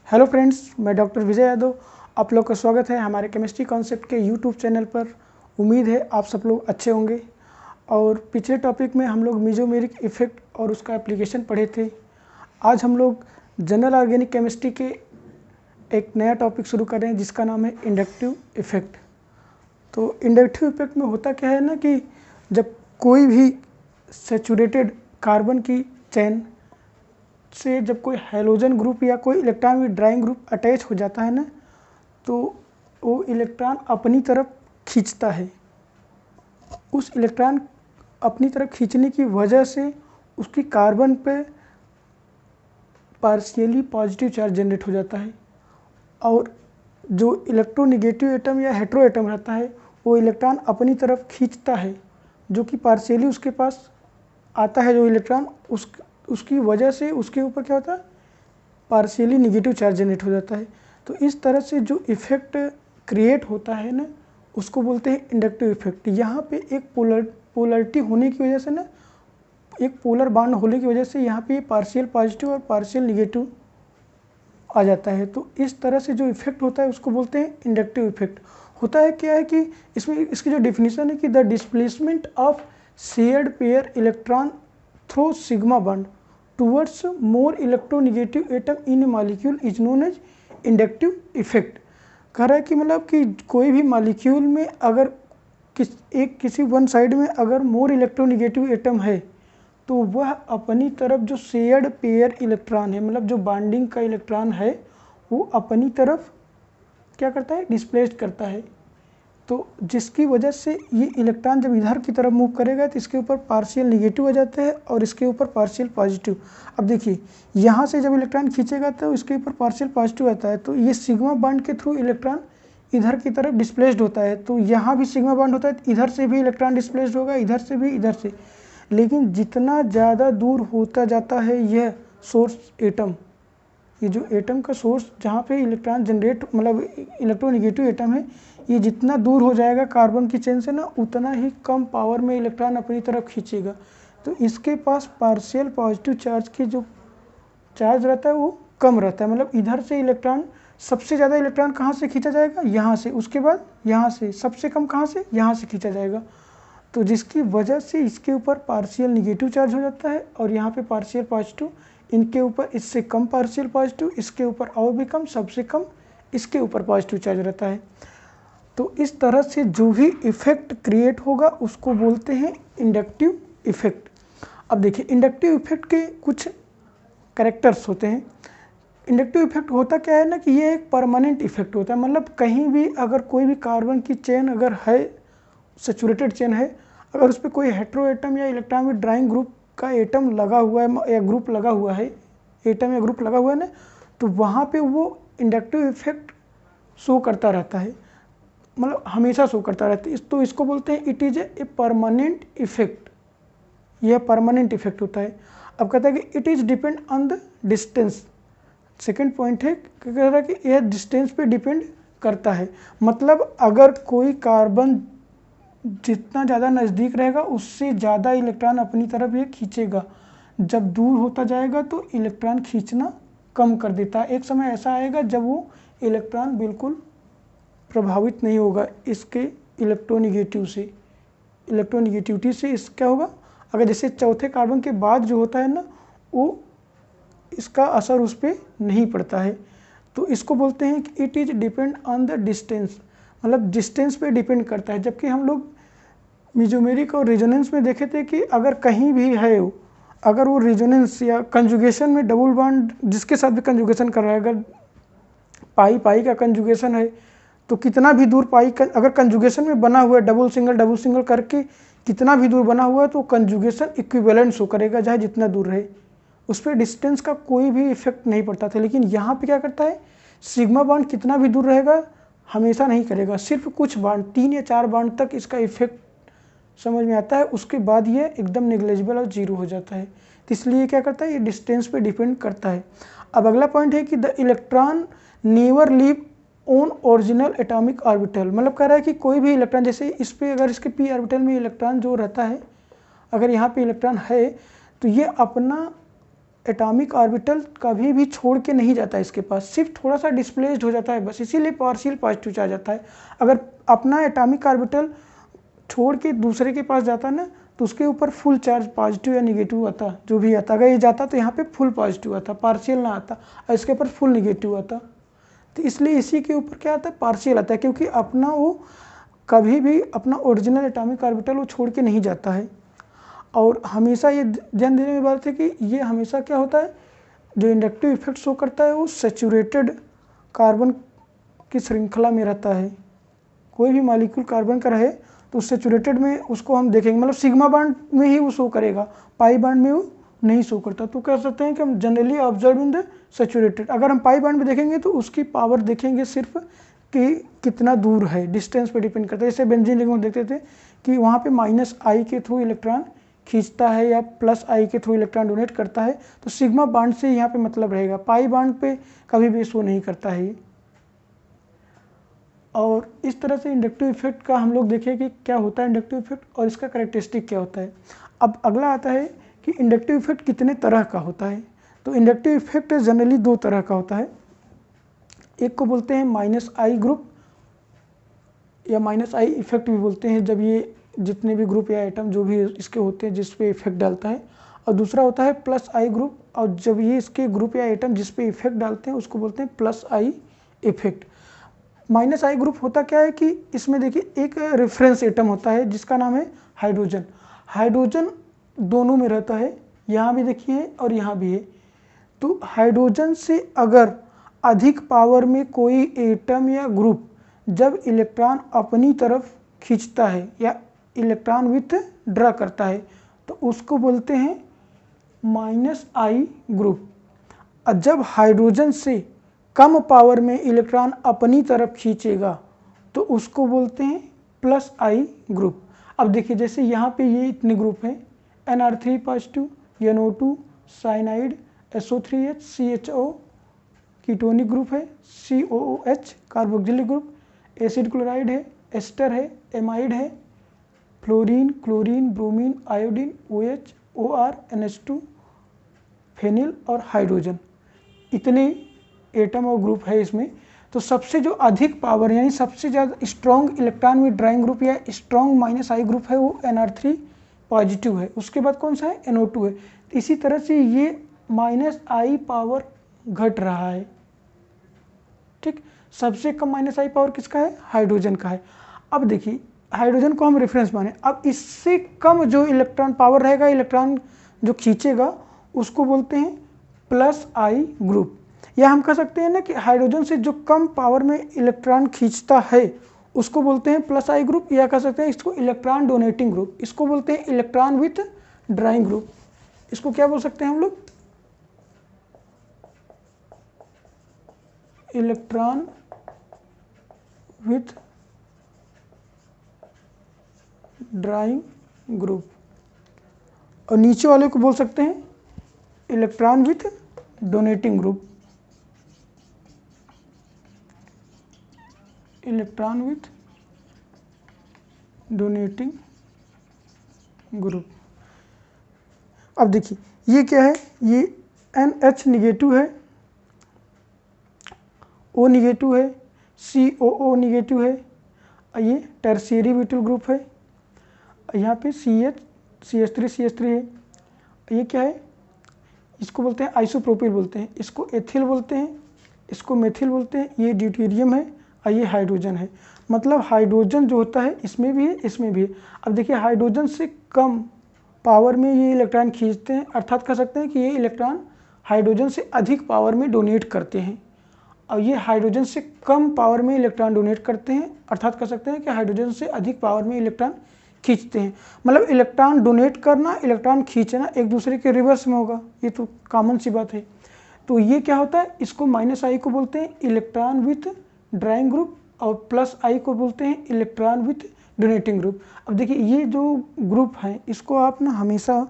Hello friends, मैं doctor Vijay Yadav. आप लोग का स्वागत है हमारे केमिस्ट्री कॉन्सेप्ट के यूट्यूब चैनल पर। उम्मीद है आप सब लोग अच्छे होंगे। और पिछले टॉपिक में हम लोग मेसोमेरिक इफ़ेक्ट और उसका एप्लीकेशन पढ़े थे। आज हम लोग जनरल ऑर्गेनिक केमिस्ट्री के एक नया टॉपिक शुरू कर रहे हैं जिसका नाम है इंडक्टिव इफ़ेक्ट। तो इंडक्टिव इफ़ेक्ट में होता क्या है ना कि जब कोई भी सैचुरेटेड कार्बन की चेन से जब कोई हैलोजन ग्रुप या कोई इलेक्ट्रॉन विड्रॉइंग ग्रुप अटैच हो जाता है ना, तो वो इलेक्ट्रॉन अपनी तरफ खींचता है। उस इलेक्ट्रॉन अपनी तरफ खींचने की वजह से उसकी कार्बन पे पार्शियली पॉजिटिव चार्ज जनरेट हो जाता है, और जो इलेक्ट्रोनेगेटिव एटम या हेटेरो एटम रहता है वो इलेक्ट्रॉन अपनी तरफ खींचता है, जो कि पार्शियली उसके पास आता है जो इलेक्ट्रॉन, उसकी वजह से उसके ऊपर क्या होता है, पार्शियली निगेटिव चार्ज जनरेट हो जाता है। तो इस तरह से जो इफ़ेक्ट क्रिएट होता है ना, उसको बोलते हैं इंडक्टिव इफ़ेक्ट। यहाँ पे एक पोलरिटी होने की वजह से ना, एक पोलर बॉन्ड होने की वजह से यहाँ पे पार्शियल पॉजिटिव और पार्शियल निगेटिव आ जाता है। तो इस तरह से जो इफ़ेक्ट होता है उसको बोलते हैं इंडक्टिव इफ़ेक्ट। होता है क्या है कि इसमें इसकी जो डिफिनीशन है कि the displacement of shared pair electron through sigma bond towards more electronegative atom in a molecule is known as inductive effect. कह रहा है कि मतलब कि कोई भी मॉलिक्यूल में अगर किसी वन साइड में अगर मोर इलेक्ट्रोनेगेटिव एटम है तो वह अपनी तरफ जो शेयर्ड पेयर इलेक्ट्रॉन है, मतलब जो बॉन्डिंग का इलेक्ट्रॉन है, वो अपनी तरफ क्या करता है, डिस्प्लेस्ड करता है। तो जिसकी वजह से ये इलेक्ट्रॉन जब इधर की तरफ मूव करेगा तो इसके ऊपर पार्शियल निगेटिव आ जाते हैं और इसके ऊपर पार्शियल पॉजिटिव। अब देखिए, यहाँ से जब इलेक्ट्रॉन खींचेगा तो इसके ऊपर पार्शियल पॉजिटिव आता है, तो ये सिग्मा बॉन्ड के थ्रू इलेक्ट्रॉन इधर की तरफ डिस्प्लेस्ड होता है। तो यहाँ भी सिग्मा बॉन्ड होता है, इधर से भी इलेक्ट्रॉन डिस्प्लेस्ड होगा, इधर से भी, इधर से। लेकिन जितना ज़्यादा दूर होता जाता है यह सोर्स एटम, ये जो एटम का सोर्स जहाँ पे इलेक्ट्रॉन जनरेट, मतलब इलेक्ट्रोनेगेटिव एटम है, ये जितना दूर हो जाएगा कार्बन की चेन से ना, उतना ही कम पावर में इलेक्ट्रॉन अपनी तरफ खींचेगा। तो इसके पास पार्शियल पॉजिटिव चार्ज की जो चार्ज रहता है वो कम रहता है। मतलब इधर से इलेक्ट्रॉन, सबसे ज़्यादा इलेक्ट्रॉन कहाँ से खींचा जाएगा, यहाँ से, उसके बाद यहाँ से, सबसे कम कहाँ से, यहाँ से खींचा जाएगा। तो जिसकी वजह से इसके ऊपर पार्शियल निगेटिव चार्ज हो जाता है और यहाँ पे पार्शियल पॉजिटिव, इनके ऊपर इससे कम पार्शियल पॉजिटिव, इसके ऊपर और भी कम, सबसे कम इसके ऊपर पॉजिटिव चार्ज रहता है। तो इस तरह से जो भी इफ़ेक्ट क्रिएट होगा उसको बोलते हैं इंडक्टिव इफ़ेक्ट। अब देखिए, इंडक्टिव इफ़ेक्ट के कुछ कैरेक्टर्स होते हैं। इंडक्टिव इफ़ेक्ट होता क्या है ना कि ये एक परमानेंट इफ़ेक्ट होता है। मतलब कहीं भी अगर कोई भी कार्बन की चेन अगर है, सैचुरेटेड चेन है, अगर उस पर कोई हेटेरो एटम या इलेक्ट्रॉन विड्रॉइंग ग्रुप का एटम लगा हुआ है या ग्रुप लगा हुआ है, एटम या ग्रुप लगा हुआ है ना, तो वहाँ पे वो इंडक्टिव इफ़ेक्ट शो करता रहता है, मतलब हमेशा शो करता रहता है। तो इसको बोलते हैं it is a permanent effect. यह परमानेंट इफ़ेक्ट होता है। अब कहता है कि it is depend on the distance. Second point है, कह रहा है कि यह डिस्टेंस पे डिपेंड करता है। मतलब अगर कोई कार्बन जितना ज़्यादा नज़दीक रहेगा उससे ज़्यादा इलेक्ट्रॉन अपनी तरफ ये खींचेगा। जब दूर होता जाएगा तो इलेक्ट्रॉन खींचना कम कर देता है। एक समय ऐसा आएगा जब वो इलेक्ट्रॉन बिल्कुल प्रभावित नहीं होगा इसके इलेक्ट्रोनेगेटिव से, इलेक्ट्रोनेगेटिविटी से। इस क्या होगा, अगर जैसे चौथे कार्बन के बाद जो होता है ना, वो इसका असर उस पर नहीं पड़ता है। तो इसको बोलते हैं कि it is depend on the distance, मतलब डिस्टेंस पे डिपेंड करता है। जबकि हम लोग मेसोमेरिक और रेजोनेंस में देखे थे कि अगर कहीं भी है, अगर वो रेजोनेंस या कंजुगेशन में डबल बॉन्ड जिसके साथ भी कंजुगेशन कर रहा है, अगर पाई का कंजुगेशन है तो कितना भी दूर पाई अगर कंजुगेशन में बना हुआ है, डबल सिंगल करके कितना भी दूर बना हुआ है, तो कंजुगेशन इक्विवेलेंट शो करेगा, चाहे जितना दूर रहे। उस पर डिस्टेंस का कोई भी इफेक्ट नहीं पड़ता था। लेकिन यहाँ पे क्या करता है, सिग्मा बॉन्ड कितना भी दूर रहेगा हमेशा नहीं करेगा, सिर्फ कुछ बॉन्ड, 3 या 4 बॉन्ड तक इसका इफेक्ट समझ में आता है। उसके बाद ये एकदम नेग्लेजिबल और जीरो हो जाता है। तो इसलिए क्या करता है, ये डिस्टेंस पे डिपेंड करता है। अब अगला पॉइंट है कि the electron never leave on original atomic orbital. मतलब कह रहा है कि कोई भी इलेक्ट्रॉन, जैसे इस पर अगर इसके पी ऑर्बिटल में इलेक्ट्रॉन जो रहता है, अगर यहाँ पे इलेक्ट्रॉन है तो ये अपना एटॉमिक ऑर्बिटल कभी भी छोड़ के नहीं जाता है इसके पास, सिर्फ थोड़ा सा डिस्प्लेस्ड हो जाता है बस, इसीलिए पार्शियल पॉजिटिव चार्ज आता है। अगर अपना एटॉमिक ऑर्बिटल छोड़ के दूसरे के पास जाता ना तो उसके ऊपर फुल चार्ज पॉजिटिव या निगेटिव आता, जो भी आता। अगर ये जाता तो यहाँ पे फुल पॉजिटिव आता, पार्शियल ना आता, और इसके ऊपर फुल निगेटिव आता। तो इसलिए इसी के ऊपर क्या आता है, पार्शियल आता है, क्योंकि अपना वो कभी भी अपना ओरिजिनल एटॉमिक ऑर्बिटल वो छोड़ के नहीं जाता है। और हमेशा ये ध्यान देने की बात है कि ये हमेशा क्या होता है, जो इंडक्टिव इफेक्ट शो करता है वो सैचुरेटेड कार्बन की श्रृंखला में रहता है। कोई भी मॉलिक्यूल कार्बन का रहे तो सैचुरेटेड में उसको हम देखेंगे, मतलब सिग्मा बांड में ही वो शो करेगा, पाई बांड में वो नहीं शो करता। तो कह सकते हैं कि हम generally observe in the saturated. अगर हम पाई बांड में देखेंगे तो उसकी पावर देखेंगे सिर्फ कि कितना दूर है, डिस्टेंस पे डिपेंड करता है। जैसे बेंजीन रिंग में देखते थे कि वहाँ पे -I के थ्रू इलेक्ट्रॉन खींचता है या +I के थ्रू इलेक्ट्रॉन डोनेट करता है, तो सिग्मा बांड से यहाँ पे मतलब रहेगा, पाई बांड पे कभी भी शो नहीं करता है ये। और इस तरह से इंडक्टिव इफेक्ट का हम लोग देखें कि क्या होता है इंडक्टिव इफेक्ट और इसका कैरेक्टरिस्टिक क्या होता है। अब अगला आता है कि इंडक्टिव इफेक्ट कितने तरह का होता है। तो इंडक्टिव इफेक्ट जनरली 2 तरह का होता है। एक को बोलते हैं -I ग्रुप या -I इफेक्ट भी बोलते हैं, जब ये जितने भी ग्रुप या आइटम जो भी इसके होते हैं जिस पे इफेक्ट डालता है। और दूसरा होता है +I ग्रुप, और जब ये इसके ग्रुप या आइटम जिस पे इफेक्ट डालते हैं उसको बोलते हैं +I इफेक्ट। -I ग्रुप होता क्या है कि इसमें देखिए एक रेफरेंस एटम होता है जिसका नाम है हाइड्रोजन। हाइड्रोजन दोनों में रहता है, यहाँ भी देखिए और यहाँ भी है। तो हाइड्रोजन से अगर अधिक पावर में कोई एटम या ग्रुप जब इलेक्ट्रॉन अपनी तरफ खींचता है या इलेक्ट्रॉन विथ ड्रा करता है तो उसको बोलते हैं -I ग्रुप। और जब हाइड्रोजन से कम पावर में इलेक्ट्रॉन अपनी तरफ खींचेगा तो उसको बोलते हैं +I ग्रुप। अब देखिए जैसे यहाँ पे ये इतने ग्रुप हैं, Nr3 positive, NO2 cyanide, SO3H CHO ketonic group है, COOH carboxylic group, acid chloride है, एस्टर है, एमाइड है, fluorine, chlorine, bromine, iodine, OH, OR, NH2, phenyl और हाइड्रोजन। इतने एटम और ग्रुप है इसमें। तो सबसे जो अधिक पावर यानी सबसे ज़्यादा strong electron with drawing group या स्ट्रॉन्ग -I ग्रुप है वो Nr3 पॉजिटिव है। उसके बाद कौन सा है, NO2 है। इसी तरह से ये -I पावर घट रहा है, ठीक। सबसे कम -I पावर किसका है, हाइड्रोजन का है। अब देखिए हाइड्रोजन को हम रेफरेंस माने, अब इससे कम जो इलेक्ट्रॉन पावर रहेगा, इलेक्ट्रॉन जो खींचेगा उसको बोलते हैं +I ग्रुप। या हम कह सकते हैं ना कि हाइड्रोजन से जो कम पावर में इलेक्ट्रॉन खींचता है उसको बोलते हैं +I ग्रुप, या कह सकते हैं इसको इलेक्ट्रॉन डोनेटिंग ग्रुप। इसको बोलते हैं इलेक्ट्रॉन विथ ड्राइंग ग्रुप। इसको क्या बोल सकते हैं हम लोग, इलेक्ट्रॉन विथ ड्राइंग ग्रुप। और नीचे वाले को बोल सकते हैं electron with donating group, electron with donating group. अब देखिए ये क्या है, ये NH निगेटिव है, O निगेटिव है, COO निगेटिव है, ये टर्शियरी ब्यूटाइल ग्रुप है। यहाँ पे CH3 है। ये क्या है, इसको बोलते हैं आइसोप्रोपिल बोलते हैं, इसको एथिल बोलते हैं, इसको मेथिल बोलते हैं। ये ड्यूटेरियम है और ये हाइड्रोजन है। मतलब हाइड्रोजन जो होता है इसमें भी है, इसमें भी है। अब देखिए हाइड्रोजन से कम पावर में ये इलेक्ट्रॉन खींचते हैं, अर्थात कह सकते हैं कि ये इलेक्ट्रॉन हाइड्रोजन से अधिक पावर में डोनेट करते हैं। और ये हाइड्रोजन से कम पावर में इलेक्ट्रॉन डोनेट करते हैं, अर्थात कह सकते हैं कि हाइड्रोजन से अधिक पावर में इलेक्ट्रॉन खींचते हैं। मतलब इलेक्ट्रॉन डोनेट करना, इलेक्ट्रॉन खींचना एक दूसरे के रिवर्स में होगा, ये तो कॉमन सी बात है। तो ये क्या होता है, इसको -I को बोलते हैं इलेक्ट्रॉन विथ ड्राइंग ग्रुप और +I को बोलते हैं इलेक्ट्रॉन विथ डोनेटिंग ग्रुप। अब देखिए ये जो ग्रुप हैं इसको आप ना हमेशा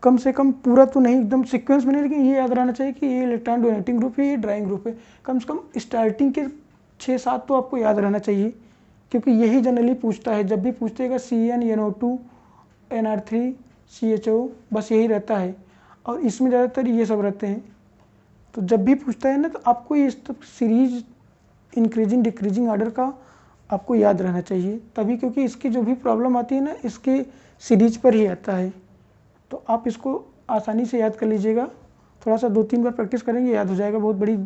कम से कम पूरा तो नहीं एकदम सीक्वेंस में नहीं, लेकिन ये याद रहना चाहिए कि ये इलेक्ट्रॉन डोनेटिंग ग्रुप है, ये ड्राइंग ग्रुप है। कम से कम स्टार्टिंग के 6-7 तो आपको याद रहना चाहिए, क्योंकि यही जनरली पूछता है। जब भी पूछतेगा CN, NO2, Nr3, CHO, बस यही रहता है। और इसमें ज़्यादातर ये सब रहते हैं। तो जब भी पूछता है ना तो आपको ये सीरीज इंक्रीजिंग डिक्रीजिंग ऑर्डर का आपको याद रहना चाहिए तभी, क्योंकि इसकी जो भी प्रॉब्लम आती है ना इसके सीरीज पर ही आता है। तो आप इसको आसानी से याद कर लीजिएगा, थोड़ा सा 2-3 बार प्रैक्टिस करेंगे याद हो जाएगा। बहुत बड़ी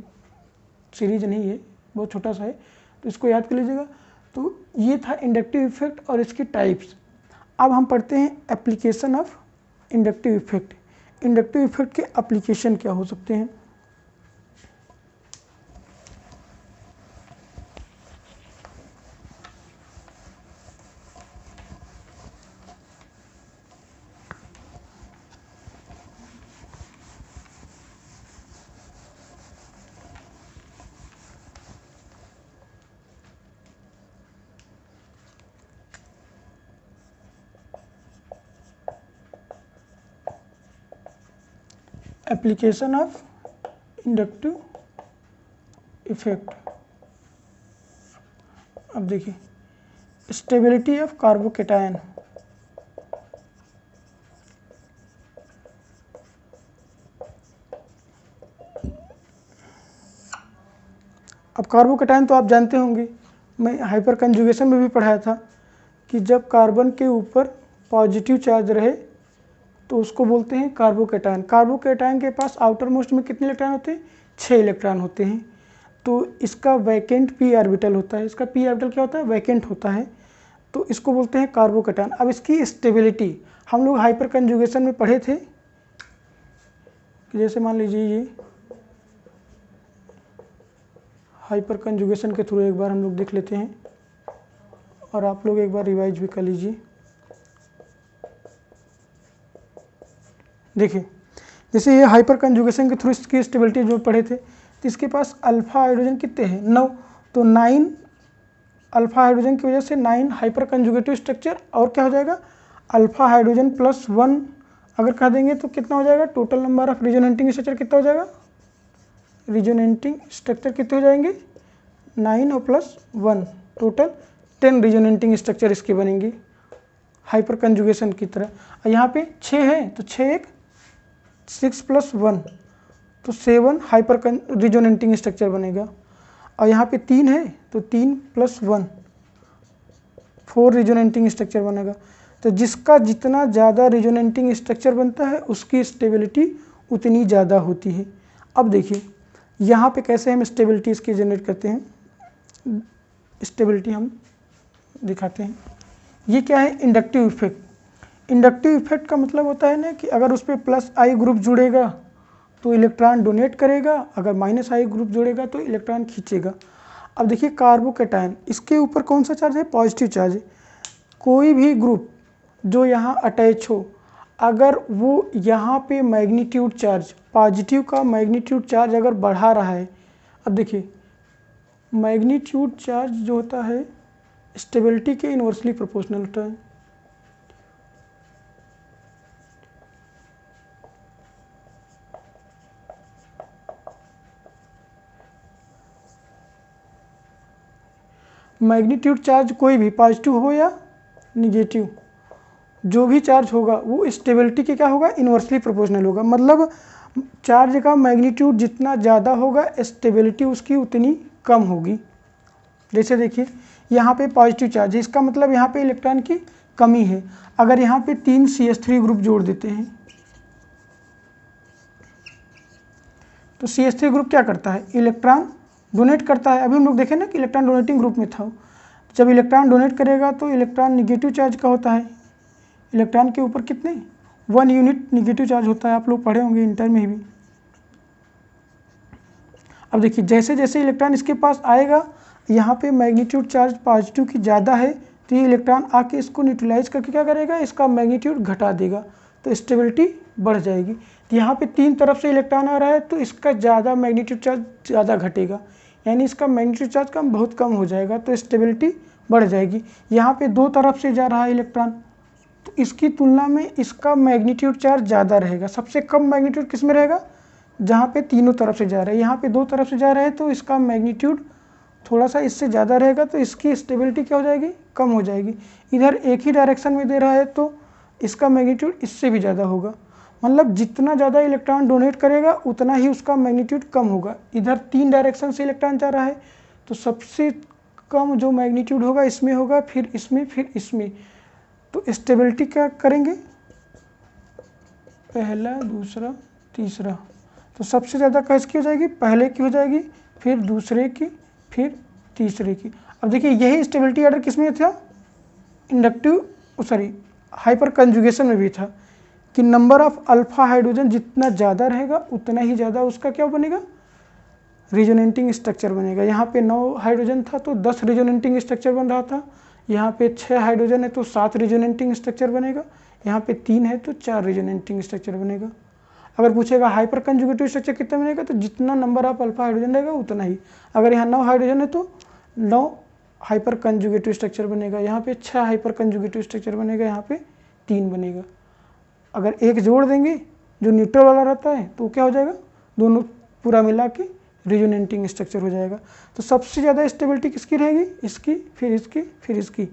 सीरीज नहीं है, बहुत छोटा सा है, तो इसको याद कर लीजिएगा। तो ये था इंडक्टिव इफेक्ट और इसकी टाइप्स। अब हम पढ़ते हैं application of inductive effect. Inductive effect के एप्लीकेशन क्या हो सकते हैं। Application of inductive effect. अब देखिए, स्टेबिलिटी ऑफ कार्बोकेटायन। अब कार्बोकेटायन तो आप जानते होंगे, मैं हाइपर कंजुगेशन में भी पढ़ाया था कि जब कार्बन के ऊपर पॉजिटिव चार्ज रहे तो उसको बोलते हैं कार्बोकेटायन। कार्बोकेटायन के पास आउटर मोस्ट में कितने इलेक्ट्रॉन होते हैं? 6 इलेक्ट्रॉन होते हैं। तो इसका वैकेंट पी ऑर्बिटल होता है। इसका पी ऑर्बिटल क्या होता है? वैकेंट होता है। तो इसको बोलते हैं कार्बोकेटायन। अब इसकी स्टेबिलिटी हम लोग हाइपर कंजुगेशन में पढ़े थे, जैसे मान लीजिए ये हाइपर कंजुगेशन के थ्रू एक बार हम लोग देख लेते हैं और आप लोग एक बार रिवाइज भी कर लीजिए। देखिए, जैसे ये हाइपर कंजुगेशन के थ्रू इसकी स्टेबिलिटी जो पढ़े थे, तो इसके पास अल्फा हाइड्रोजन कितने हैं? 9। तो 9 अल्फा हाइड्रोजन की वजह से 9 हाइपर कंजुगेटिव स्ट्रक्चर, और क्या हो जाएगा? अल्फा हाइड्रोजन प्लस 1 अगर कह देंगे तो कितना हो जाएगा? Total number of resonating structure कितना हो जाएगा? रिजोनेटिंग स्ट्रक्चर कितने हो जाएंगे? 9 और प्लस 1 टोटल 10 रिजोनेटिंग स्ट्रक्चर इसके बनेंगे हाइपर कंजुगेशन की तरह। और यहाँ पे 6 है तो 6 प्लस 1 तो 7 हाइपर रिजोनेटिंग स्ट्रक्चर बनेगा। और यहाँ पे 3 है तो 3 प्लस 1 4 रिजोनेटिंग स्ट्रक्चर बनेगा। तो जिसका जितना ज़्यादा रिजोनेटिंग स्ट्रक्चर बनता है उसकी स्टेबिलिटी उतनी ज़्यादा होती है। अब देखिए यहाँ पे कैसे हम स्टेबिलिटी इसकी जनरेट करते हैं, स्टेबिलिटी हम दिखाते हैं। ये क्या है? Inductive effect. इंडक्टिव इफेक्ट का मतलब होता है ना कि अगर उस पर प्लस आई ग्रुप जुड़ेगा तो इलेक्ट्रॉन डोनेट करेगा, अगर माइनस आई ग्रुप जुड़ेगा तो इलेक्ट्रॉन खींचेगा। अब देखिए कार्बोकेटायन, इसके ऊपर कौन सा चार्ज है? पॉजिटिव चार्ज है। कोई भी ग्रुप जो यहाँ अटैच हो, अगर वो यहाँ पे मैग्नीट्यूड चार्ज, पॉजिटिव का मैग्नीट्यूड चार्ज अगर बढ़ा रहा है, अब देखिए मैग्नीट्यूड चार्ज जो होता है स्टेबिलिटी के इन्वर्सली प्रोपोर्शनल होता है। मैग्नीट्यूड चार्ज कोई भी पॉजिटिव हो या निगेटिव, जो भी चार्ज होगा वो स्टेबिलिटी के क्या होगा? इन्वर्सली प्रोपोर्शनल होगा। मतलब चार्ज का मैग्नीट्यूड जितना ज़्यादा होगा स्टेबिलिटी उसकी उतनी कम होगी। जैसे देखिए यहाँ पे पॉजिटिव चार्ज है, इसका मतलब यहाँ पे इलेक्ट्रॉन की कमी है। अगर यहाँ पे 3 CH3 ग्रुप जोड़ देते हैं तो CH3 ग्रुप क्या करता है? इलेक्ट्रॉन डोनेट करता है। अभी हम लोग देखें ना कि इलेक्ट्रॉन डोनेटिंग ग्रुप में था। जब इलेक्ट्रॉन डोनेट करेगा तो इलेक्ट्रॉन निगेटिव चार्ज का होता है। इलेक्ट्रॉन के ऊपर कितने? 1 यूनिट निगेटिव चार्ज होता है, आप लोग पढ़े होंगे इंटर में भी। अब देखिए जैसे जैसे इलेक्ट्रॉन इसके पास आएगा, यहाँ पे मैग्नीट्यूड चार्ज पॉजिटिव की ज़्यादा है तो ये इलेक्ट्रॉन आके इसको न्यूट्रलाइज करके क्या करेगा? इसका मैग्नीट्यूड घटा देगा, तो स्टेबिलिटी बढ़ जाएगी। तो यहाँ पे 3 तरफ से इलेक्ट्रॉन आ रहा है तो इसका ज़्यादा मैग्नीट्यूड चार्ज ज़्यादा घटेगा, यानी इसका मैग्नीट्यूड चार्ज कम बहुत कम हो जाएगा, तो स्टेबिलिटी बढ़ जाएगी। यहाँ पे 2 तरफ से जा रहा है इलेक्ट्रॉन तो इसकी तुलना में इसका मैग्नीट्यूड चार्ज ज़्यादा रहेगा। सबसे कम मैग्नीट्यूड किस में रहेगा? जहाँ पे तीनों तरफ से जा रहा है। यहाँ पे 2 तरफ से जा रहा है तो इसका मैग्नीट्यूड थोड़ा सा इससे ज़्यादा रहेगा, तो इसकी स्टेबिलिटी क्या हो जाएगी? कम हो जाएगी। इधर एक ही डायरेक्शन में दे रहा है तो इसका मैग्नीट्यूड इससे भी ज़्यादा होगा। मतलब जितना ज़्यादा इलेक्ट्रॉन डोनेट करेगा उतना ही उसका मैग्नीट्यूड कम होगा। इधर 3 डायरेक्शन से इलेक्ट्रॉन जा रहा है, तो सबसे कम जो मैग्नीट्यूड होगा इसमें होगा, फिर इसमें, फिर इसमें। तो स्टेबिलिटी क्या करेंगे, पहला, दूसरा, तीसरा। तो सबसे ज़्यादा किसकी हो जाएगी, पहले की हो जाएगी, फिर दूसरे की, फिर तीसरे की। अब देखिए यही स्टेबिलिटी ऑर्डर किस में था, हाइपर कंजुगेशन में भी था कि नंबर ऑफ अल्फा हाइड्रोजन जितना ज़्यादा रहेगा उतना ही ज़्यादा उसका क्या बनेगा, रिजोनेटिंग स्ट्रक्चर बनेगा। यहाँ पे 9 हाइड्रोजन था तो 10 रिजोनेटिंग स्ट्रक्चर बन रहा था, यहाँ पे 6 हाइड्रोजन है तो 7 रिजोनेटिंग स्ट्रक्चर बनेगा, यहाँ पे 3 है तो 4 रिजोनेटिंग स्ट्रक्चर बनेगा। अगर पूछेगा हाइपर कंजुगेटिव स्ट्रक्चर कितना बनेगा, तो जितना नंबर ऑफ अल्फा हाइड्रोजन रहेगा उतना ही। अगर यहाँ 9 हाइड्रोजन है तो 9 हाइपर कंजुगेटिव स्ट्रक्चर बनेगा, यहाँ पे 6 हाइपर कंजुगेटिव स्ट्रक्चर बनेगा, यहाँ पे 3 बनेगा। अगर एक जोड़ देंगे जो न्यूट्रल वाला रहता है तो क्या हो जाएगा, दोनों पूरा मिला के रिजोनेटिंग स्ट्रक्चर हो जाएगा। तो सबसे ज़्यादा स्टेबिलिटी किसकी रहेगी, इसकी, फिर इसकी, फिर इसकी।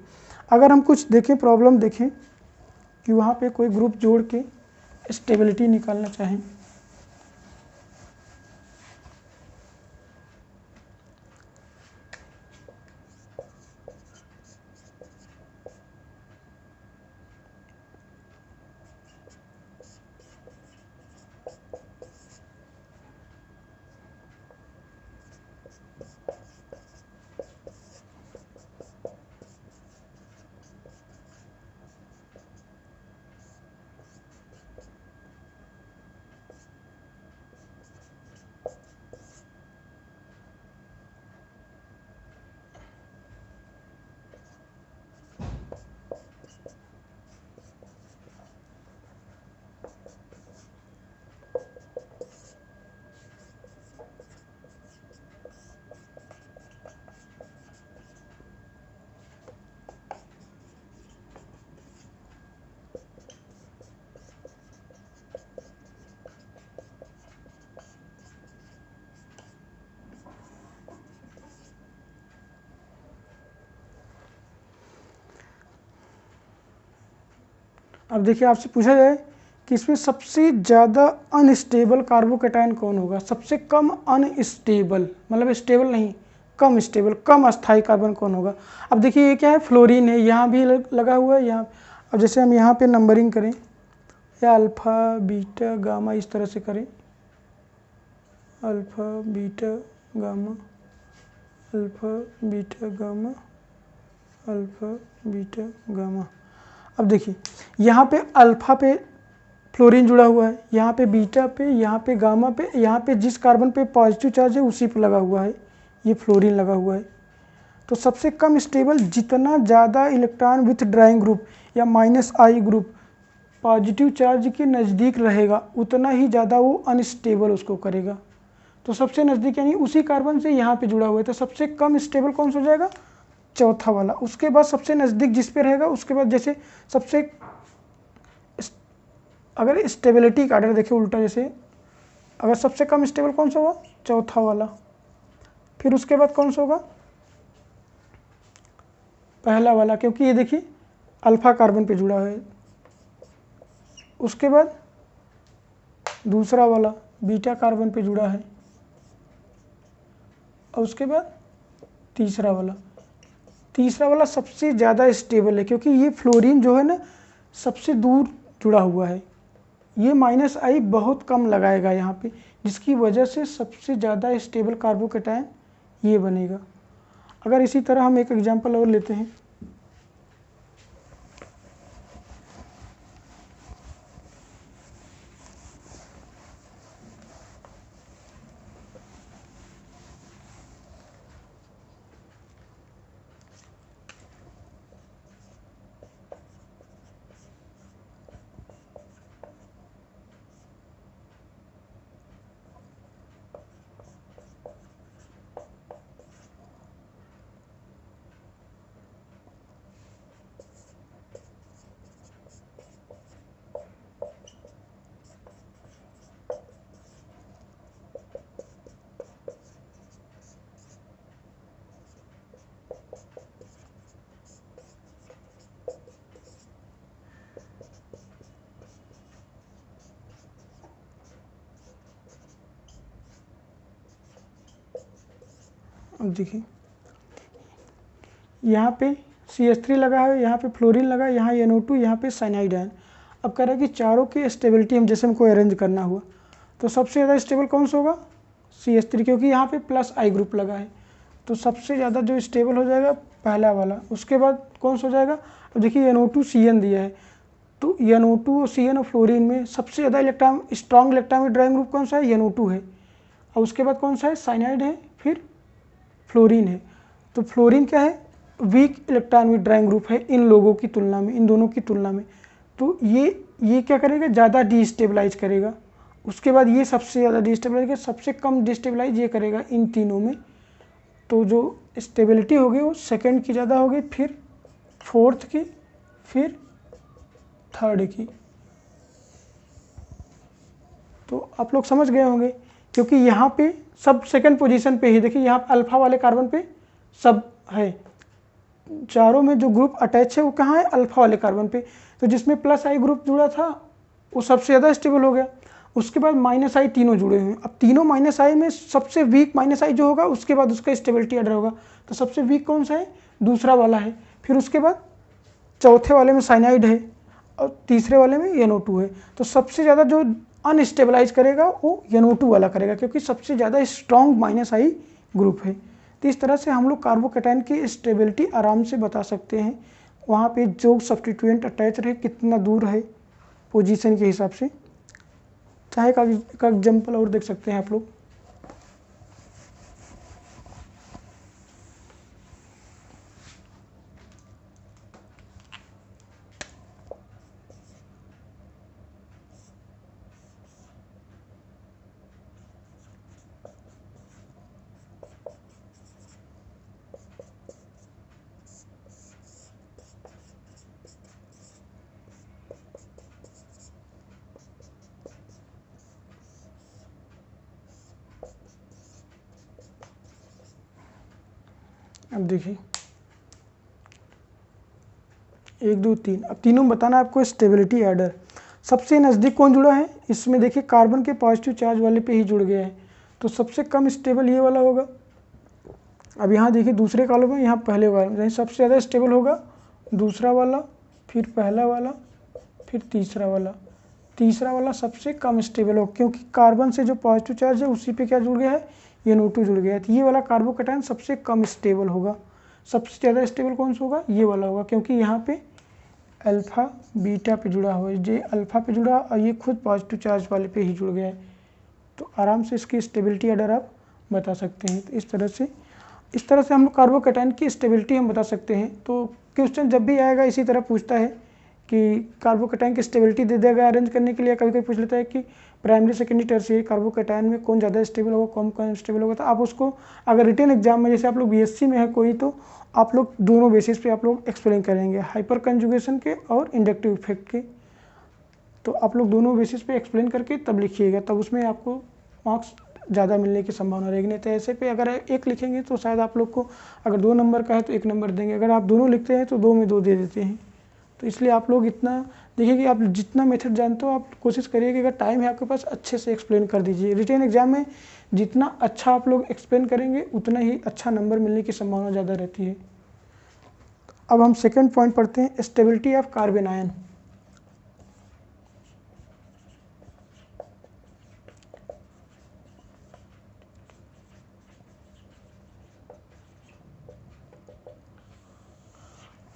अगर हम कुछ देखें, प्रॉब्लम देखें कि वहाँ पे कोई ग्रुप जोड़ के स्टेबिलिटी निकालना चाहें, अब देखिए आपसे पूछा जाए कि इसमें सबसे ज़्यादा अनस्टेबल कार्बोकैटायन कौन होगा, सबसे कम अनस्टेबल, मतलब स्टेबल नहीं, कम स्टेबल, कम अस्थायी कार्बन कौन होगा। अब देखिए ये क्या है, फ्लोरीन है, यहाँ भी लगा हुआ है, यहाँ। अब जैसे हम यहाँ पे नंबरिंग करें, या अल्फ़ा बीटा गामा इस तरह से करें, alpha beta gamma, alpha beta gamma, alpha beta gamma. अब देखिए यहाँ पे अल्फ़ा पे फ्लोरीन जुड़ा हुआ है, यहाँ पे बीटा पे, यहाँ पे गामा पे, यहाँ पे जिस कार्बन पे पॉजिटिव चार्ज है उसी पे लगा हुआ है, ये फ्लोरीन लगा हुआ है। तो सबसे कम स्टेबल, जितना ज़्यादा इलेक्ट्रॉन विथ ड्राइंग ग्रुप या -I ग्रुप पॉजिटिव चार्ज के नज़दीक रहेगा उतना ही ज़्यादा वो अनस्टेबल उसको करेगा। तो सबसे नज़दीक यानी उसी कार्बन से यहाँ पे जुड़ा हुआ है, तो सबसे कम स्टेबल कौन सा हो जाएगा, चौथा वाला। उसके बाद सबसे नज़दीक जिस पे रहेगा, उसके बाद जैसे सबसे, अगर स्टेबिलिटी का आर्डर देखें उल्टा, जैसे अगर सबसे कम स्टेबल कौन सा होगा, चौथा वाला, फिर उसके बाद कौन सा होगा, पहला वाला, क्योंकि ये देखिए अल्फ़ा कार्बन पे जुड़ा है। उसके बाद दूसरा वाला बीटा कार्बन पे जुड़ा है, और उसके बाद तीसरा वाला। तीसरा वाला सबसे ज़्यादा स्टेबल है, क्योंकि ये फ्लोरीन जो है ना सबसे दूर जुड़ा हुआ है, ये -I बहुत कम लगाएगा यहाँ पे, जिसकी वजह से सबसे ज़्यादा स्टेबल कार्बोकैटायन ये बनेगा। अगर इसी तरह हम एक एग्जांपल और लेते हैं, अब देखिए यहाँ पे CH3 लगा है, यहाँ पे फ्लोरीन लगा है, यहाँ NO2, यहाँ पे साइनाइड आयन। अब कह रहा है कि चारों की स्टेबिलिटी हम जैसे हमको अरेंज करना हुआ तो सबसे ज़्यादा स्टेबल कौन सा होगा? CH3, क्योंकि यहाँ पे प्लस I ग्रुप लगा है तो सबसे ज़्यादा जो स्टेबल हो जाएगा पहला वाला। उसके बाद कौन सा हो जाएगा? अब देखिए NO2 CN दिया है तो NO2 और CN और फ्लोरीन में सबसे ज़्यादा electron strong electron driving group कौन सा है? NO2 है। और उसके बाद कौन सा है? साइनाइड है, फिर फ्लोरीन है। तो फ्लोरीन क्या है? वीक इलेक्ट्रॉन विड्रॉइंग ग्रुप है इन लोगों की तुलना में, इन दोनों की तुलना में। तो ये क्या करेगा? ज़्यादा डिस्टेबलाइज करेगा। उसके बाद ये सबसे ज़्यादा डिस्टेबलाइज करेगा, सबसे कम डिस्टेबलाइज ये करेगा इन तीनों में। तो जो स्टेबिलिटी होगी वो सेकंड की ज़्यादा होगी, फिर फोर्थ की, फिर थर्ड की। तो आप लोग समझ गए होंगे क्योंकि यहाँ पे सब सेकंड पोजीशन पे ही, देखिए यहाँ अल्फा वाले कार्बन पे सब है, चारों में जो ग्रुप अटैच है वो कहाँ है? अल्फा वाले कार्बन पे। तो जिसमें प्लस I ग्रुप जुड़ा था वो सबसे ज़्यादा स्टेबल हो गया। उसके बाद -I तीनों जुड़े हुए हैं। अब तीनों -I में सबसे वीक -I जो होगा उसके बाद उसका स्टेबिलिटी ऑर्डर होगा। तो सबसे वीक कौन सा है? दूसरा वाला है। फिर उसके बाद चौथे वाले में साइनाइड है और तीसरे वाले में NO2 है। तो सबसे ज़्यादा जो अनस्टेबलाइज करेगा वो NO2 वाला करेगा क्योंकि सबसे ज़्यादा स्ट्रॉन्ग -I ग्रुप है। तो इस तरह से हम लोग कार्बोकैटायन की स्टेबिलिटी आराम से बता सकते हैं। वहाँ पे जो सब्स्टिट्यूएंट अटैच रहे कितना दूर है पोजीशन के हिसाब से। चाहे का एग्जाम्पल और देख सकते हैं आप लोग। अब देखिए 1 2 3, अब तीनों में बताना है आपको स्टेबिलिटी ऑर्डर। सबसे नज़दीक कौन जुड़ा है? इसमें देखिए कार्बन के पॉजिटिव चार्ज वाले पे ही जुड़ गया है तो सबसे कम स्टेबल ये वाला होगा। अब यहाँ देखिए दूसरे कॉलम में, यहाँ पहले कॉलम में सबसे ज़्यादा स्टेबल होगा दूसरा वाला, फिर पहला वाला, फिर तीसरा वाला। तीसरा वाला सबसे कम स्टेबल होगा क्योंकि कार्बन से जो पॉजिटिव चार्ज है उसी पे क्या जुड़ गया है? NO2 जुड़ गया है। तो ये वाला कार्बोकैटायन सबसे कम स्टेबल होगा। सबसे ज़्यादा स्टेबल कौन सा होगा? ये वाला होगा क्योंकि यहाँ पे अल्फ़ा बीटा पे जुड़ा हुआ है, ये अल्फ़ा पे जुड़ा और ये खुद पॉजिटिव चार्ज वाले पे ही जुड़ गया है। तो आराम से इसकी स्टेबिलिटी ऑर्डर आप बता सकते हैं। तो इस तरह से हम लोग कार्बोकैटायन की स्टेबिलिटी हम बता सकते हैं। तो क्वेश्चन जब भी आएगा इसी तरह पूछता है कि कार्बोकैटायन की स्टेबिलिटी दे देगा अरेंज करने के लिए। कभी कभी पूछ लेता है कि प्राइमरी सेकेंडरी टर्शियरी कार्बोकैटायन में कौन ज़्यादा स्टेबल होगा, कौन स्टेबल होगा। तो आप उसको अगर रिटन एग्जाम में, जैसे आप लोग BSc में है कोई, तो आप लोग दोनों बेसिस पे आप लोग एक्सप्लेन करेंगे, हाइपर कंजुगेशन के और इंडक्टिव इफेक्ट के। तो आप लोग दोनों बेसिस पे एक्सप्लेन करके तब लिखिएगा, तब उसमें आपको मार्क्स ज़्यादा मिलने की संभावना रहेगी। नहीं तो ऐसे पे अगर एक लिखेंगे तो शायद आप लोग को अगर 2 नंबर का है तो 1 नंबर देंगे, अगर आप दोनों लिखते हैं तो 2 में 2 दे देते हैं। तो इसलिए आप लोग इतना देखिए कि आप जितना मेथड जानते हो आप कोशिश करिए कि अगर टाइम है आपके पास अच्छे से एक्सप्लेन कर दीजिए। रिटेन एग्जाम में जितना अच्छा आप लोग एक्सप्लेन करेंगे उतना ही अच्छा नंबर मिलने की संभावना ज़्यादा रहती है। अब हम सेकंड पॉइंट पढ़ते हैं, स्टेबिलिटी ऑफ कार्बन आयन।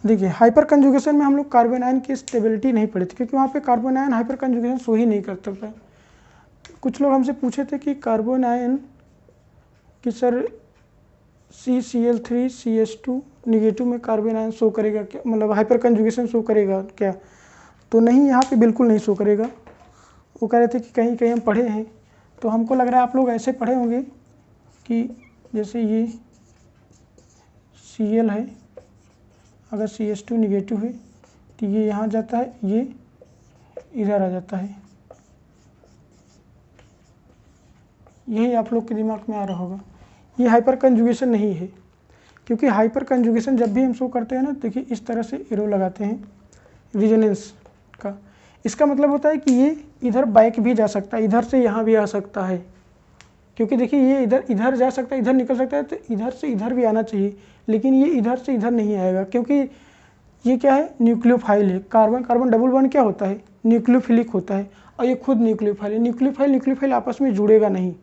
देखिए हाइपर कंजुगेशन में हम लोग कार्बन आयन की स्टेबिलिटी नहीं पढ़ी थी क्योंकि वहाँ पे carbanion hyperconjugation show ही नहीं कर सकता। कुछ लोग हमसे पूछे थे कि कार्बन आयन कि सर CCl3 CH2 निगेटिव में कार्बन आयन शो करेगा क्या, मतलब हाइपर कंजुगेशन शो करेगा क्या? तो नहीं, यहाँ पे बिल्कुल नहीं शो करेगा। वो कह रहे थे कि कहीं कहीं हम पढ़े हैं, तो हमको लग रहा है आप लोग ऐसे पढ़े होंगे कि जैसे ये Cl है, अगर CH2 निगेटिव है तो ये यहाँ जाता है, ये इधर आ जाता है। यही आप लोग के दिमाग में आ रहा होगा। ये हाइपर कंजुगेशन नहीं है क्योंकि हाइपर कंजुगेशन जब भी हम शो करते हैं ना, देखिए इस तरह से एरो लगाते हैं रिजोनेंस का। इसका मतलब होता है कि ये इधर बैक भी जा सकता है, इधर से यहाँ भी आ सकता है। क्योंकि देखिए ये इधर इधर जा सकता है, इधर निकल सकता है, तो इधर से इधर भी आना चाहिए, लेकिन ये इधर से इधर नहीं आएगा, क्योंकि ये क्या है, न्यूक्लियोफाइल है। कार्बन कार्बन डबल बॉन्ड क्या होता है, न्यूक्लियोफिलिक होता है, और ये खुद न्यूक्लियोफाइल है। न्यूक्लियोफाइल आपस में जुड़ेगा नहीं,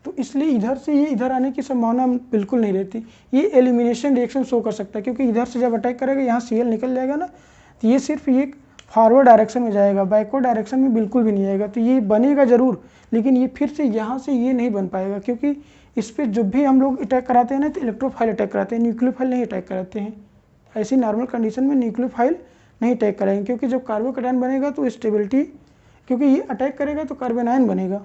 तो इसलिए इधर से ये इधर आने की संभावना बिल्कुल नहीं रहती। ये एलिमिनेशन रिएक्शन शो कर सकता है, क्योंकि इधर से जब अटैक करेगा यहाँ Cl निकल जाएगा ना, तो ये सिर्फ ये फॉरवर्ड डायरेक्शन में जाएगा, बैकवर्ड डायरेक्शन में बिल्कुल भी नहीं आएगा। तो ये बनेगा ज़रूर, लेकिन ये फिर से यहाँ से ये नहीं बन पाएगा, क्योंकि इस पर जब भी हम लोग अटैक कराते हैं ना, तो इलेक्ट्रोफाइल अटैक कराते हैं, न्यूक्लियोफाइल नहीं अटैक कराते हैं। ऐसी नॉर्मल कंडीशन में न्यूक्लियोफाइल नहीं अटैक कराएंगे, क्योंकि जब कार्बोकैटायन बनेगा तो स्टेबिलिटी, क्योंकि ये अटैक करेगा तो कार्बन आयन बनेगा,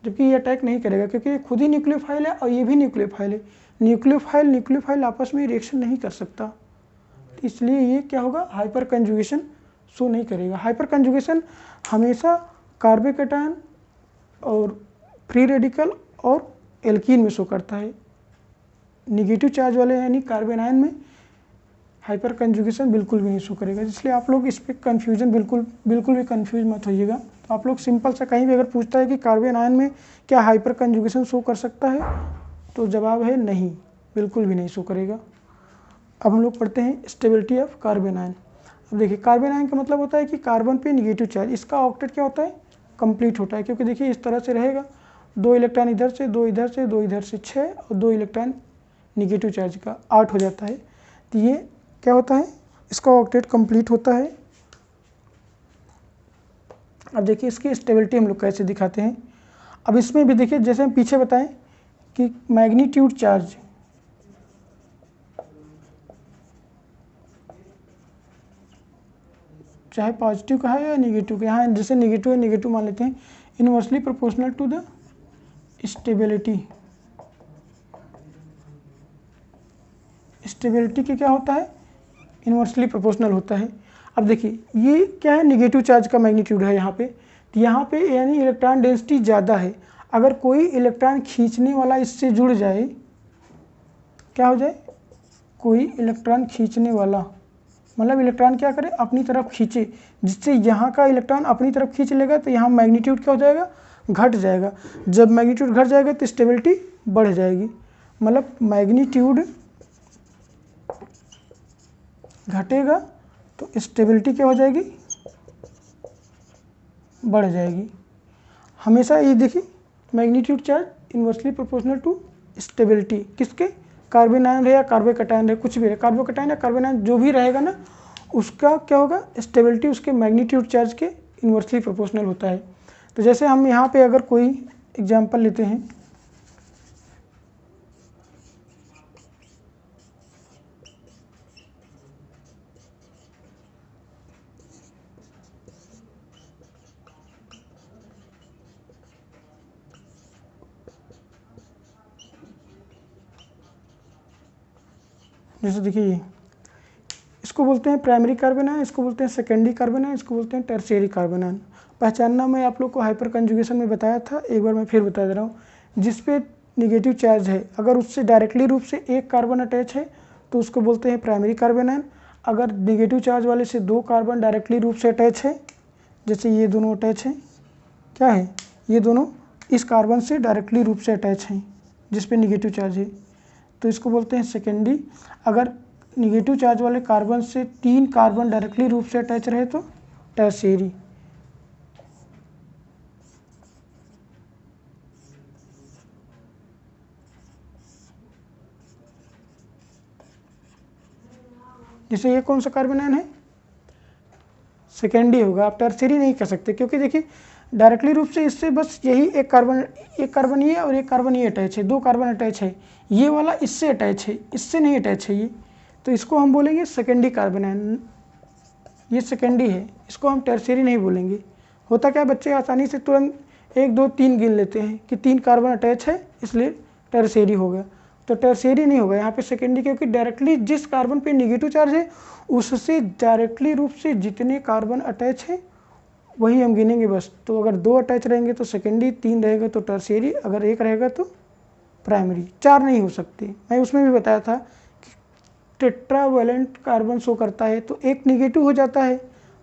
जबकि ये अटैक नहीं करेगा, क्योंकि ये खुद ही न्यूक्लियोफाइल है और ये भी न्यूक्लियोफाइल है। न्यूक्लियोफाइल आपस में रिएक्शन नहीं कर सकता, इसलिए ये क्या होगा, हाइपर कंजुगेशन शो नहीं करेगा। हाइपर कंजुगेशन हमेशा कार्बोकैटायन और फ्री रेडिकल और एल्कीन में शो करता है। निगेटिव चार्ज वाले यानी कार्बन आयन में हाइपर कंजुगेशन बिल्कुल भी नहीं शो करेगा। इसलिए आप लोग इस पर कन्फ्यूजन बिल्कुल भी कन्फ्यूज मत होइएगा। तो आप लोग सिंपल सा कहीं भी अगर पूछता है कि कार्बन आयन में क्या हाइपर कंजुगेशन शो कर सकता है, तो जवाब है नहीं, बिल्कुल भी नहीं शो करेगा। अब हम लोग पढ़ते हैं स्टेबिलिटी ऑफ कार्बन आयन। अब देखिए कार्बन आयन का मतलब होता है कि कार्बन पे निगेटिव चार्ज, इसका ऑक्टेट क्या होता है, कंप्लीट होता है, क्योंकि देखिए इस तरह से रहेगा, 2 इलेक्ट्रॉन इधर से, 2 इधर से, 2 इधर से, 6 और 2 इलेक्ट्रॉन निगेटिव चार्ज का 8 हो जाता है। तो ये क्या होता है, इसका ऑक्टेट कंप्लीट होता है। अब देखिए इसकी स्टेबिलिटी हम लोग कैसे दिखाते हैं। अब इसमें भी देखिए जैसे हम पीछे बताएं कि मैग्नीट्यूड चार्ज, चाहे पॉजिटिव का है या नेगेटिव का, यहाँ जैसे नेगेटिव है, नेगेटिव मान लेते हैं, inversely proportional to the stability. Stability के क्या होता है, इनवर्सली प्रोपोर्शनल होता है। अब देखिए ये क्या है, नेगेटिव चार्ज का मैग्नीट्यूड है यहाँ पे, तो यहाँ पे यानी इलेक्ट्रॉन डेंसिटी ज़्यादा है। अगर कोई इलेक्ट्रॉन खींचने वाला इससे जुड़ जाए, क्या हो जाए, कोई इलेक्ट्रॉन खींचने वाला, मतलब इलेक्ट्रॉन क्या करे, अपनी तरफ खींचे, जिससे यहाँ का इलेक्ट्रॉन अपनी तरफ खींच लेगा, तो यहाँ मैग्नीट्यूड क्या हो जाएगा, घट जाएगा। जब मैग्नीट्यूड घट जाएगा तो स्टेबिलिटी बढ़ जाएगी, मतलब मैग्नीट्यूड घटेगा तो स्टेबिलिटी क्या हो जाएगी, बढ़ जाएगी। हमेशा ये देखिए magnitude charge inversely proportional to stability, किसके, कार्बन आयन रहे या कार्बोकैटायन रहे, कुछ भी रहे, कार्बोकैटायन या कार्बन आयन जो भी रहेगा ना, उसका क्या होगा, स्टेबिलिटी उसके मैग्नीट्यूड चार्ज के इन्वर्सली प्रोपोर्शनल होता है। तो जैसे हम यहाँ पे अगर कोई एग्जांपल लेते हैं, जैसे देखिए ये, इसको बोलते हैं प्राइमरी कार्बन आयन, इसको बोलते हैं सेकेंडरी कार्बन आयन, इसको बोलते हैं टर्शियरी कार्बन आयन। पहचानना मैं आप लोग को हाइपर कंजुगेशन में बताया था, एक बार मैं फिर बता दे रहा हूँ। जिस पे निगेटिव चार्ज है, अगर उससे डायरेक्टली रूप से एक कार्बन अटैच है तो उसको बोलते हैं प्राइमरी कार्बन आयन। अगर निगेटिव चार्ज वाले से 2 कार्बन डायरेक्टली रूप से अटैच है, जैसे ये दोनों अटैच हैं, क्या है, ये दोनों इस कार्बन से डायरेक्टली रूप से अटैच हैं जिस पे निगेटिव चार्ज है, तो इसको बोलते हैं सेकेंडरी। अगर निगेटिव चार्ज वाले कार्बन से 3 कार्बन डायरेक्टली रूप से अटैच रहे तो टर्शियरी। जैसे ये कौन सा कार्बन आयन है, सेकेंडरी होगा, आप टर्शियरी नहीं कर सकते, क्योंकि देखिए डायरेक्टली रूप से इससे बस यही एक कार्बन ये और एक कार्बन ये अटैच है, 2 कार्बन अटैच है, ये वाला इससे अटैच है, इससे नहीं अटैच है ये, तो इसको हम बोलेंगे सेकेंडरी कार्बन आयन, ये सेकेंडरी है, इसको हम टर्शियरी नहीं बोलेंगे। होता क्या, बच्चे आसानी से तुरंत 1 2 3 गिन लेते हैं कि 3 कार्बन अटैच है इसलिए टर्शियरी हो गया, तो टर्शियरी नहीं होगा यहाँ पे सेकेंडरी, क्योंकि डायरेक्टली जिस कार्बन पे निगेटिव चार्ज है उससे डायरेक्टली रूप से जितने कार्बन अटैच है वही हम गिनेंगे बस। तो अगर 2 अटैच रहेंगे तो सेकेंडरी, 3 रहेगा तो टर्शियरी, अगर 1 रहेगा तो प्राइमरी, 4 नहीं हो सकती। मैं उसमें भी बताया था कि टेट्रावैलेंट कार्बन शो करता है तो 1 निगेटिव हो जाता है,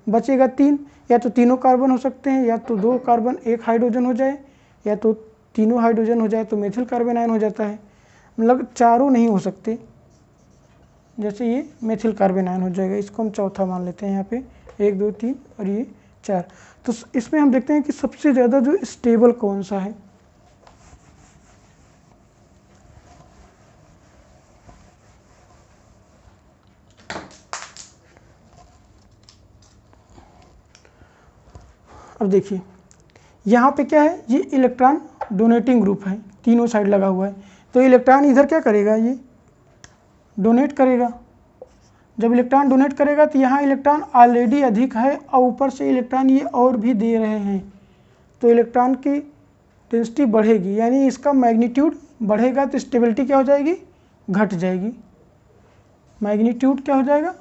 बचेगा 3, या तो तीनों कार्बन हो सकते हैं, या तो 2 कार्बन 1 हाइड्रोजन हो जाए, या तो तीनों हाइड्रोजन हो जाए तो मेथिल कार्बन आयन हो जाता है, मतलब चारों नहीं हो सकते, जैसे ये मेथिल कार्बन आयन हो जाएगा, इसको हम चौथा मान लेते हैं यहाँ पे, 1 2 3 और ये 4। तो इसमें हम देखते हैं कि सबसे ज़्यादा जो स्टेबल कौन सा है, अब देखिए यहाँ पे क्या है, ये इलेक्ट्रॉन डोनेटिंग ग्रुप है, तीनों साइड लगा हुआ है, तो इलेक्ट्रॉन इधर क्या करेगा, ये डोनेट करेगा। जब इलेक्ट्रॉन डोनेट करेगा तो यहाँ इलेक्ट्रॉन ऑलरेडी अधिक है और ऊपर से इलेक्ट्रॉन ये और भी दे रहे हैं, तो इलेक्ट्रॉन की डेंसिटी बढ़ेगी, यानी इसका मैग्नीट्यूड बढ़ेगा, तो स्टेबिलिटी क्या हो जाएगी, घट जाएगी। मैग्नीट्यूड क्या हो जाएगा,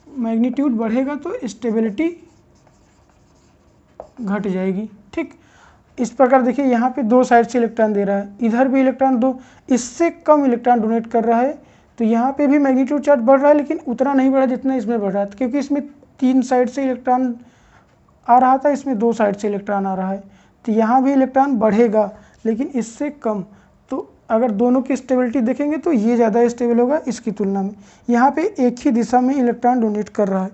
मैग्नीट्यूड बढ़ेगा तो स्टेबिलिटी घट जाएगी। ठीक, इस प्रकार देखिए यहाँ पे दो साइड से इलेक्ट्रॉन दे रहा है, इधर भी इलेक्ट्रॉन दो, इससे कम इलेक्ट्रॉन डोनेट कर रहा है, तो यहाँ पे भी मैग्नीट्यूड चार्ज बढ़ रहा है, लेकिन उतना नहीं बढ़ा जितना इसमें बढ़ रहा था, क्योंकि इसमें 3 साइड से इलेक्ट्रॉन आ रहा था, इसमें 2 साइड से इलेक्ट्रॉन आ रहा है, तो यहाँ भी इलेक्ट्रॉन बढ़ेगा लेकिन इससे कम। तो अगर दोनों की स्टेबिलिटी देखेंगे तो ये ज़्यादा स्टेबल होगा इसकी तुलना में। यहाँ पे एक ही दिशा में इलेक्ट्रॉन डोनेट कर रहा है,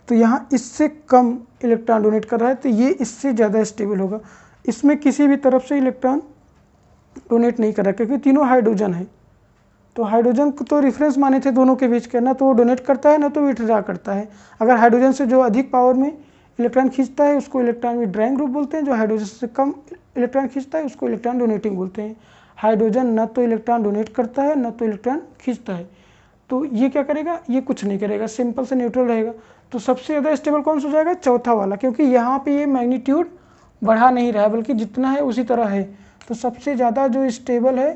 तो यहाँ इससे कम इलेक्ट्रॉन डोनेट कर रहा है, तो ये इससे ज़्यादा स्टेबल होगा। इसमें किसी भी तरफ से इलेक्ट्रॉन डोनेट नहीं कर रहा, क्योंकि तीनों हाइड्रोजन है, तो हाइड्रोजन को तो रेफरेंस माने थे दोनों के बीच के, ना तो वो डोनेट करता है ना तो विथड्रॉ करता है। अगर हाइड्रोजन से जो अधिक पावर में इलेक्ट्रॉन खींचता है उसको इलेक्ट्रॉन विथड्रॉइंग ग्रुप बोलते हैं, जो हाइड्रोजन से कम इलेक्ट्रॉन खींचता है उसको इलेक्ट्रॉन डोनेटिंग बोलते हैं। हाइड्रोजन न तो इलेक्ट्रॉन डोनेट करता है न तो इलेक्ट्रॉन खींचता है, तो ये क्या करेगा, ये कुछ नहीं करेगा, सिंपल से न्यूट्रल रहेगा। तो सबसे ज़्यादा स्टेबल कौन सा हो जाएगा, चौथा वाला, क्योंकि यहाँ पे ये मैग्नीट्यूड बढ़ा नहीं रहा है बल्कि जितना है उसी तरह है, तो सबसे ज़्यादा जो स्टेबल है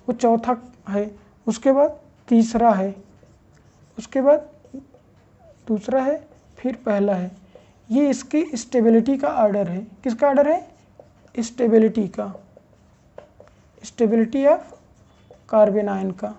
वो चौथा है। उसके बाद तीसरा है, उसके बाद दूसरा है, फिर पहला है। ये इसकी स्टेबिलिटी का ऑर्डर है। किसका ऑर्डर है, स्टेबिलिटी का, स्टेबिलिटी ऑफ कार्बन आयन का।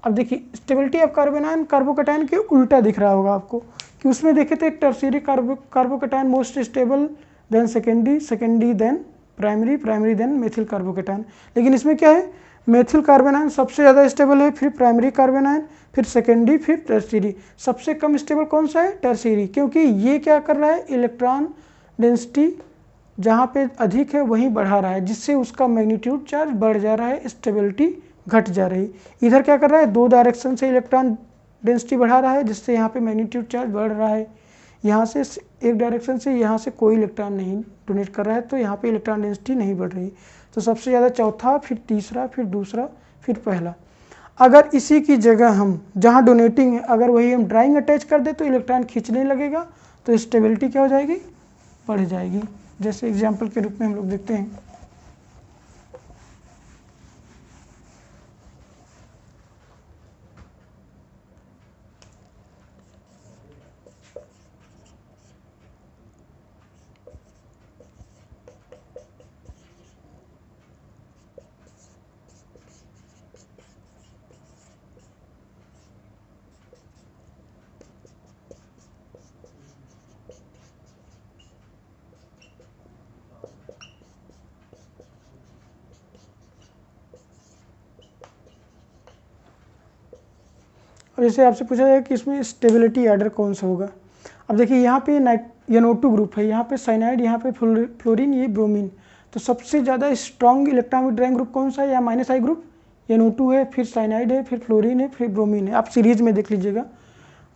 अब देखिए stability of carbon ion carbocation के उल्टा दिख रहा होगा आपको, कि उसमें देखे तो एक tertiary carbocation most stable, then secondary, secondary then primary, primary then methyl carbocation. लेकिन इसमें क्या है, मेथिल कार्बन आयन सबसे ज़्यादा स्टेबल है, फिर प्राइमरी कार्बन आयन, फिर सेकेंडरी, फिर टर्शियरी। सबसे कम स्टेबल कौन सा है, टर्शियरी, क्योंकि ये क्या कर रहा है, इलेक्ट्रॉन डेंसिटी जहाँ पे अधिक है वहीं बढ़ा रहा है, जिससे उसका मैग्नीट्यूड चार्ज बढ़ जा रहा है, स्टेबिलिटी घट जा रही। इधर क्या कर रहा है, 2 डायरेक्शन से इलेक्ट्रॉन डेंसिटी बढ़ा रहा है, जिससे यहाँ पे मैग्नीट्यूड चार्ज बढ़ रहा है। यहाँ से एक डायरेक्शन से यहाँ से कोई इलेक्ट्रॉन नहीं डोनेट कर रहा है, तो यहाँ पे इलेक्ट्रॉन डेंसिटी नहीं बढ़ रही। तो सबसे ज़्यादा चौथा, फिर तीसरा, फिर दूसरा, फिर पहला। अगर इसी की जगह हम जहाँ डोनेटिंग है अगर वही हम ड्राइंग अटैच कर दे तो इलेक्ट्रॉन खींचने लगेगा, तो स्टेबिलिटी क्या हो जाएगी, बढ़ जाएगी। जैसे एग्जाम्पल के रूप में हम लोग देखते हैं, और जैसे आपसे पूछा जाए कि इसमें स्टेबिलिटी ऑर्डर कौन सा होगा। अब देखिए यहाँ पे NO2 ग्रुप है, यहाँ पे साइनाइड, यहाँ पे फ्लोरीन, ये ब्रोमीन। तो सबसे ज़्यादा स्ट्रॉन्ग इलेक्ट्रॉन विथड्रॉइंग ग्रुप कौन सा है, या -I ग्रुप, NO2 है, फिर साइनाइड है, फिर फ्लोरीन है, फिर ब्रोमीन है। आप सीरीज में देख लीजिएगा।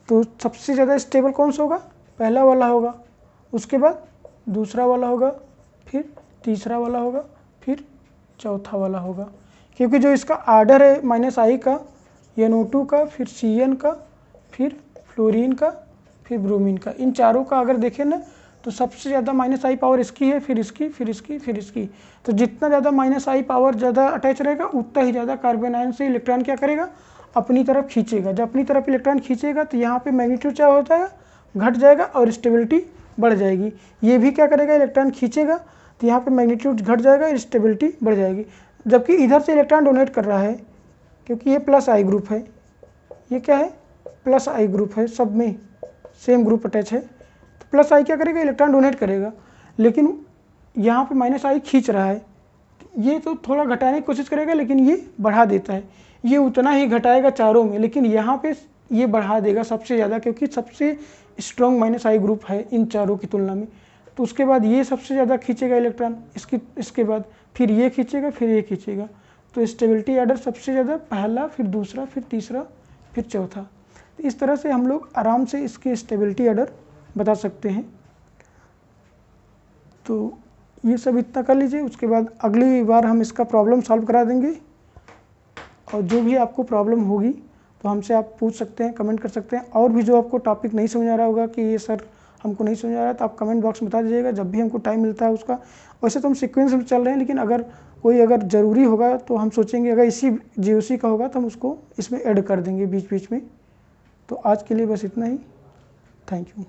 तो सबसे ज़्यादा स्टेबल कौन सा होगा, पहला वाला होगा, उसके बाद दूसरा वाला होगा, फिर तीसरा वाला होगा, फिर चौथा वाला होगा। क्योंकि जो इसका ऑर्डर है -I का, NO2 का, फिर CN का, फिर फ्लोरीन का, फिर ब्रोमीन का, इन चारों का अगर देखें ना तो सबसे ज़्यादा -I पावर इसकी है, फिर इसकी, फिर इसकी, फिर इसकी। तो जितना ज़्यादा -I पावर ज़्यादा अटैच रहेगा उतना ही ज़्यादा कार्बन आयन से इलेक्ट्रॉन क्या करेगा, अपनी तरफ खींचेगा। जब अपनी तरफ इलेक्ट्रॉन खींचेगा तो यहाँ पे मैग्नीट्यूड क्या हो जाएगा, घट जाएगा और स्टेबिलिटी बढ़ जाएगी। ये भी क्या करेगा, इलेक्ट्रॉन खींचेगा तो यहाँ पे मैग्नीट्यूड घट जाएगा और स्टेबिलिटी बढ़ जाएगी। जबकि इधर से इलेक्ट्रॉन डोनेट कर रहा है, क्योंकि ये +I ग्रुप है, ये क्या है, +I ग्रुप है, सब में सेम ग्रुप अटैच है, तो +I क्या करेगा, इलेक्ट्रॉन डोनेट करेगा। लेकिन यहाँ पे माइनस आई खींच रहा है, ये तो थोड़ा घटाने की कोशिश करेगा लेकिन ये बढ़ा देता है, ये उतना ही घटाएगा चारों में, लेकिन यहाँ पे ये बढ़ा देगा सबसे ज़्यादा, क्योंकि सबसे स्ट्रॉन्ग माइनस आई ग्रुप है इन चारों की तुलना में। तो उसके बाद ये सबसे ज़्यादा खींचेगा इलेक्ट्रॉन, इसके बाद फिर ये खींचेगा, फिर ये खींचेगा। तो स्टेबिलिटी आर्डर सबसे ज़्यादा पहला, फिर दूसरा, फिर तीसरा, फिर चौथा। तो इस तरह से हम लोग आराम से इसके स्टेबिलिटी आर्डर बता सकते हैं। तो ये सब इतना कर लीजिए, उसके बाद अगली बार हम इसका प्रॉब्लम सॉल्व करा देंगे। और जो भी आपको प्रॉब्लम होगी तो हमसे आप पूछ सकते हैं, कमेंट कर सकते हैं। और भी जो आपको टॉपिक नहीं समझ आ रहा होगा कि ये सर हमको नहीं समझ आ रहा है, तो आप कमेंट बॉक्स में बता दीजिएगा, जब भी हमको टाइम मिलता है उसका। वैसे तो हम सीक्वेंस में चल रहे हैं, लेकिन अगर ज़रूरी होगा तो हम सोचेंगे अगर इसी GOC का होगा तो हम उसको इसमें ऐड कर देंगे बीच बीच में। तो आज के लिए बस इतना ही। Thank you.